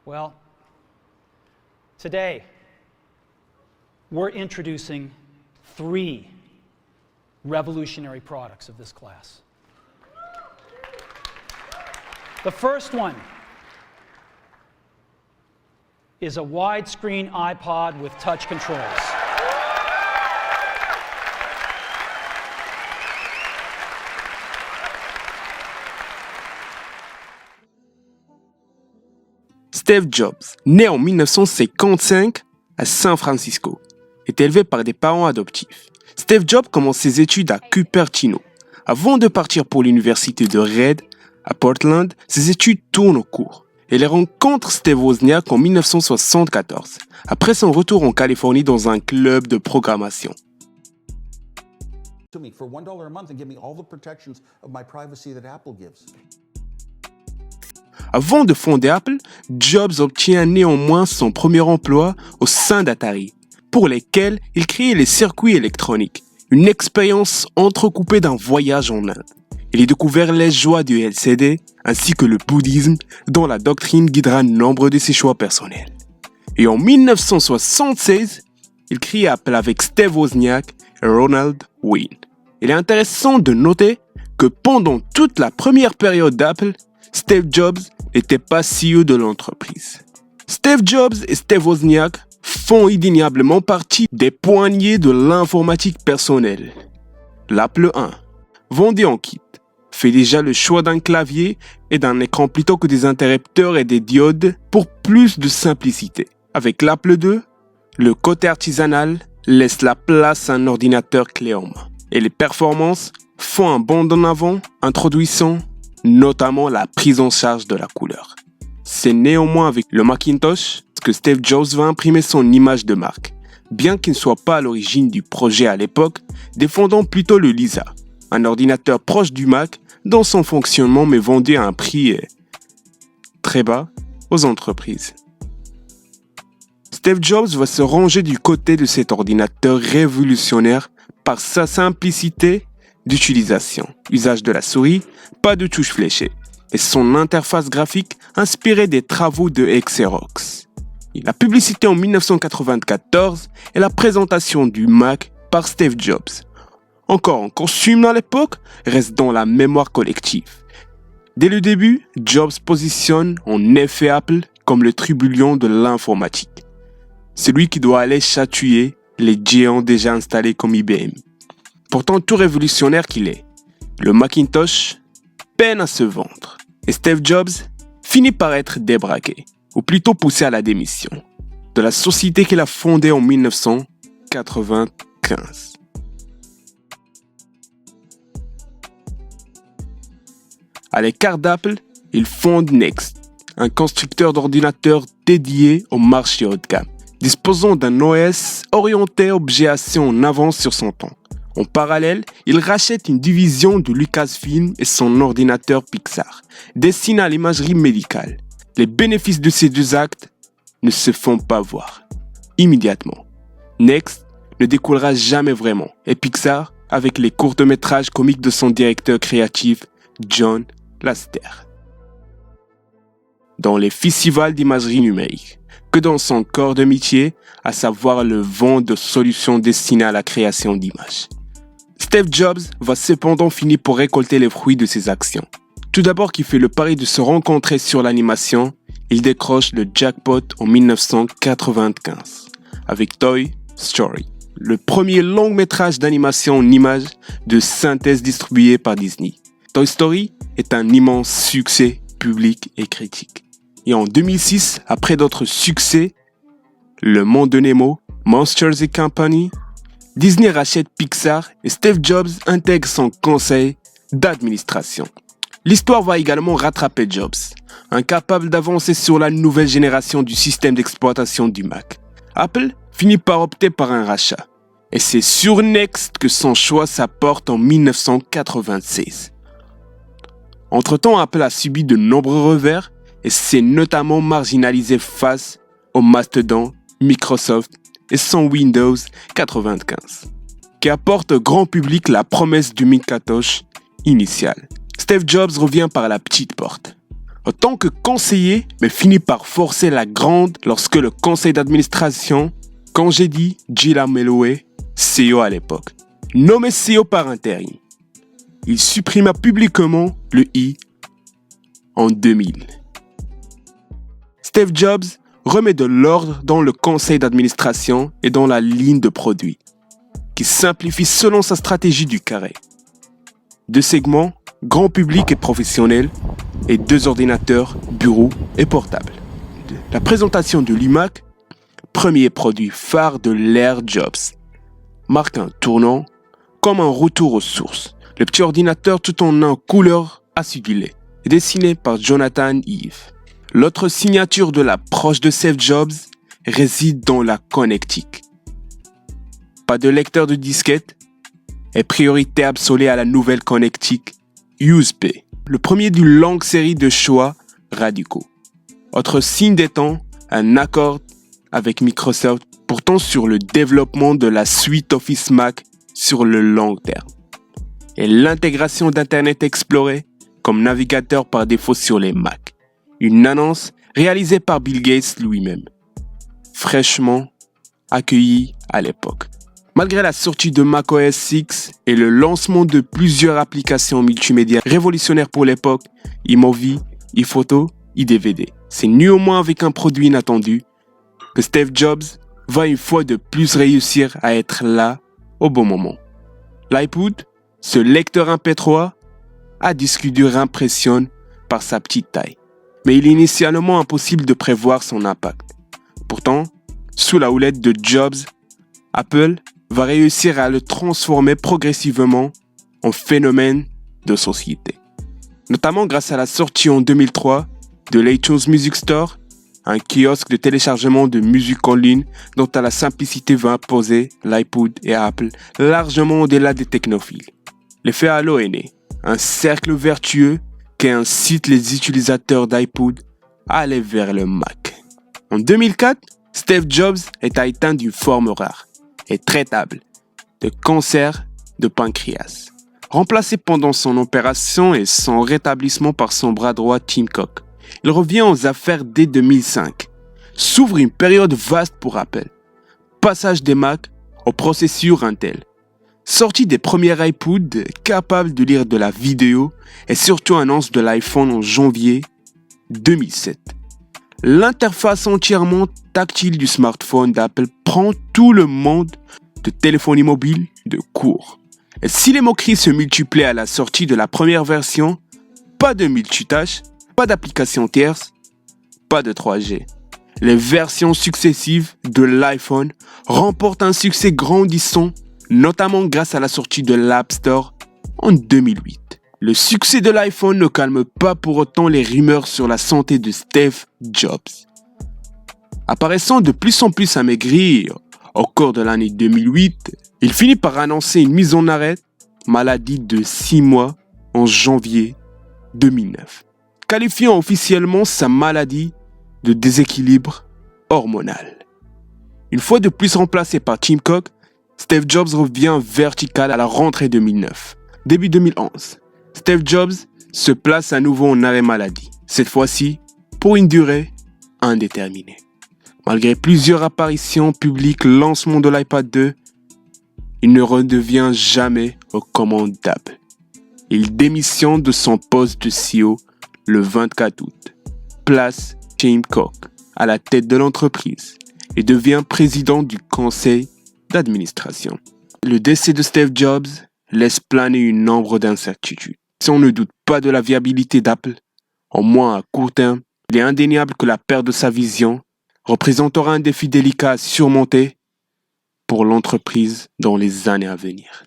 Well, today we're introducing 3 revolutionary products of this class. The first one is a widescreen iPod with touch controls. Steve Jobs, né en 1955 à San Francisco, est élevé par des parents adoptifs. Steve Jobs commence ses études à Cupertino. Avant de partir pour l'université de Reed, à Portland, ses études tournent au cours. Il rencontre Steve Wozniak en 1974, après son retour en Californie dans un club de programmation. For $1 a month and give me all the protections of my privacy that Apple gives. Avant de fonder Apple, Jobs obtient néanmoins son premier emploi au sein d'Atari, pour lesquels il crée les circuits électroniques, une expérience entrecoupée d'un voyage en Inde. Il y découvert les joies du LCD ainsi que le bouddhisme, dont la doctrine guidera nombre de ses choix personnels. Et en 1976, il crée Apple avec Steve Wozniak et Ronald Wayne. Il est intéressant de noter que pendant toute la première période d'Apple, Steve Jobs n'était pas CEO de l'entreprise. Steve Jobs et Steve Wozniak font indéniablement partie des poignées de l'informatique personnelle. L'Apple I, vendu en kit, fait déjà le choix d'un clavier et d'un écran plutôt que des interrupteurs et des diodes pour plus de simplicité. Avec l'Apple II, le côté artisanal laisse la place à un ordinateur clé en main. Et les performances font un bond en avant, introduisant notamment la prise en charge de la couleur. C'est néanmoins avec le Macintosh que Steve Jobs va imprimer son image de marque, bien qu'il ne soit pas à l'origine du projet à l'époque, défendant plutôt le Lisa, un ordinateur proche du Mac dans son fonctionnement mais vendu à un prix très bas aux entreprises. Steve Jobs va se ranger du côté de cet ordinateur révolutionnaire par sa simplicité d'utilisation, usage de la souris, pas de touches fléchées, et son interface graphique inspirée des travaux de Xerox. La publicité en 1994 et la présentation du Mac par Steve Jobs, encore en costume à l'époque, reste dans la mémoire collective. Dès le début, Jobs positionne en effet Apple comme le tribunion de l'informatique, celui qui doit aller chatouiller les géants déjà installés comme IBM. Pourtant tout révolutionnaire qu'il est, le Macintosh peine à se vendre et Steve Jobs finit par être débraqué, ou plutôt poussé à la démission, de la société qu'il a fondée en 1995. À l'écart d'Apple, il fonde Next, un constructeur d'ordinateurs dédié au marché haut de gamme, disposant d'un OS orienté objet-action en avance sur son temps. En parallèle, il rachète une division de Lucasfilm et son ordinateur Pixar, destiné à l'imagerie médicale. Les bénéfices de ces 2 actes ne se font pas voir immédiatement. Next ne décollera jamais vraiment, et Pixar avec les courts-métrages comiques de son directeur créatif, John Lasseter. Dans les festivals d'imagerie numérique, que dans son corps de métier, à savoir le vent de solutions destinées à la création d'images. Steve Jobs va cependant finir pour récolter les fruits de ses actions. Tout d'abord qu'il fait le pari de se rencontrer sur l'animation, il décroche le jackpot en 1995 avec Toy Story, le premier long-métrage d'animation en images de synthèse distribué par Disney. Toy Story est un immense succès public et critique. Et en 2006, après d'autres succès, Le Monde de Nemo, Monsters & Company, Disney rachète Pixar et Steve Jobs intègre son conseil d'administration. L'histoire va également rattraper Jobs, incapable d'avancer sur la nouvelle génération du système d'exploitation du Mac. Apple finit par opter par un rachat. Et c'est sur Next que son choix s'apporte en 1996. Entre-temps, Apple a subi de nombreux revers et s'est notamment marginalisé face au mastodonte Microsoft et son Windows 95, qui apporte au grand public la promesse du Macintosh initial. Steve Jobs revient par la petite porte. en tant que conseiller, mais finit par forcer la grande lorsque le conseil d'administration congédie Gila Meloe, CEO à l'époque. Nommé CEO par intérim, il supprima publiquement le I en 2000. Steve Jobs remet de l'ordre dans le conseil d'administration et dans la ligne de produits, qui simplifie selon sa stratégie du carré. 2 segments, grand public et professionnel, et 2 ordinateurs, bureau et portable. La présentation de l'iMac, premier produit phare de l'ère Jobs, marque un tournant comme un retour aux sources. Le petit ordinateur tout en couleur acidulée, dessiné par Jonathan Ive. L'autre signature de l'approche de Steve Jobs réside dans la connectique. Pas de lecteur de disquette et priorité absolue à la nouvelle connectique USB, le premier d'une longue série de choix radicaux. Autre signe des temps, un accord avec Microsoft portant sur le développement de la suite Office Mac sur le long terme et l'intégration d'Internet Explorer comme navigateur par défaut sur les Mac. Une annonce réalisée par Bill Gates lui-même, fraîchement accueillie à l'époque. Malgré la sortie de macOS 6 et le lancement de plusieurs applications multimédia révolutionnaires pour l'époque, iMovie, iPhoto, iDVD, c'est néanmoins avec un produit inattendu que Steve Jobs va une fois de plus réussir à être là au bon moment. L'iPod, ce lecteur MP3, à disque dur impressionne par sa petite taille, mais il est initialement impossible de prévoir son impact. Pourtant, sous la houlette de Jobs, Apple va réussir à le transformer progressivement en phénomène de société. Notamment grâce à la sortie en 2003 de l'iTunes Music Store, un kiosque de téléchargement de musique en ligne dont à la simplicité va imposer l'iPod et Apple largement au-delà des technophiles. L'effet halo est né, un cercle vertueux qui incite les utilisateurs d'iPod à aller vers le Mac. En 2004, Steve Jobs est atteint d'une forme rare et traitable de cancer de pancréas, remplacé pendant son opération et son rétablissement par son bras droit Tim Cook. Il revient aux affaires dès 2005. S'ouvre une période vaste pour Apple. Passage des Mac aux processeurs Intel. Sortie des premiers iPods capables de lire de la vidéo et surtout annonce de l'iPhone en janvier 2007. L'interface entièrement tactile du smartphone d'Apple prend tout le monde de téléphonie mobile de court. Et si les moqueries se multiplient à la sortie de la première version, pas de multitâche, pas d'application tierce, pas de 3G. Les versions successives de l'iPhone remportent un succès grandissant, notamment grâce à la sortie de l'App Store en 2008. Le succès de l'iPhone ne calme pas pour autant les rumeurs sur la santé de Steve Jobs. Apparaissant de plus en plus amaigrir au cours de l'année 2008, il finit par annoncer une mise en arrêt maladie de 6 mois en janvier 2009, qualifiant officiellement sa maladie de déséquilibre hormonal. Une fois de plus remplacé par Tim Cook, Steve Jobs revient vertical à la rentrée 2009. Début 2011, Steve Jobs se place à nouveau en arrêt maladie, cette fois-ci pour une durée indéterminée. Malgré plusieurs apparitions publiques, lancement de l'iPad 2, il ne redevient jamais aux commandes d'Apple. Il démissionne de son poste de CEO le 24 août, place Tim Cook à la tête de l'entreprise et devient président du conseil d'administration. Le décès de Steve Jobs laisse planer une ombre d'incertitude. Si on ne doute pas de la viabilité d'Apple, au moins à court terme, il est indéniable que la perte de sa vision représentera un défi délicat à surmonter pour l'entreprise dans les années à venir.